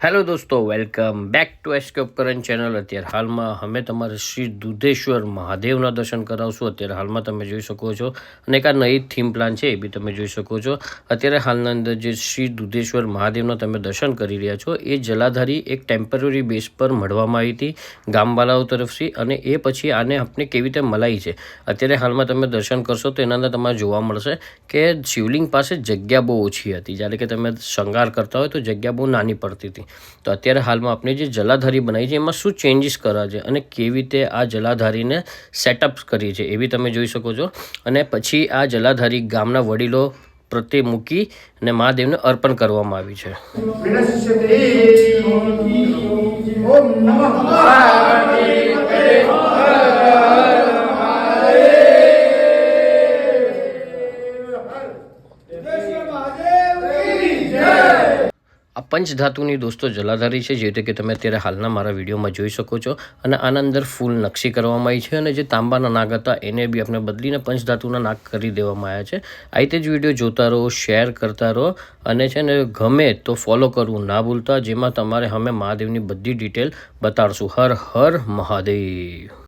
Hello દોસ્તો, welcome back to SK ઉપકરણ channel. અત્યારે હાલમાં અમે તમારે શ્રી દુધેશ્વર મહાદેવના દર્શન કરાવશું। અત્યારે હાલમાં તમે જોઈ શકો છો અને એક આ નવી થીમ પ્લાન છે એ બી તમે જોઈ શકો છો। અત્યારે હાલના અંદર જે શ્રી દુધેશ્વર મહાદેવના તમે દર્શન કરી રહ્યા છો એ જલાધારી એક ટેમ્પરરી બેઝ પર મળવામાં આવી હતી ગામવાલાઓ તરફથી, અને એ પછી આને આપણે કેવી રીતે મલાઈ છે અત્યારે હાલમાં તમે દર્શન કરશો તો એના અંદર તમારે જોવા મળશે કે શિવલિંગ પાસે જગ્યા બહુ ઓછી હતી, જ્યારે કે તમે શણગાર કરતા હોય તો જગ્યા બહુ નાની પડતી હતી। તો અત્યારે હાલમાં આપણે જે જલાધારી બનાવી છે એમાં શું ચેન્જીસ કરવા છે અને કેવી રીતે આ જલાધારીને સેટઅપ કરી છે એ બી તમે જોઈ શકો છો। અને પછી આ જલાધારી ગામના વડીલો પ્રત્યે મૂકી અને મહાદેવને અર્પણ કરવામાં આવી છે। આ પંચધાતુની દોસ્તો જલાધારી છે, જે રીતે કે તમે અત્યારે હાલના મારા વિડીયોમાં જોઈ શકો છો। અને આના અંદર ફૂલ નકશી કરવામાં આવી છે, અને જે તાંબાના નાગ હતા એને બી આપણે બદલીને પંચધાતુના નાગ કરી દેવામાં આવ્યા છે। આ રીતે જ વિડીયો જોતા રહો, શેર કરતા રહો, અને છે ને ગમે તો ફોલો કરવું ના ભૂલતા, જેમાં તમારે અમે મહાદેવની બધી ડિટેલ બતાડશું। હર હર મહાદેવ।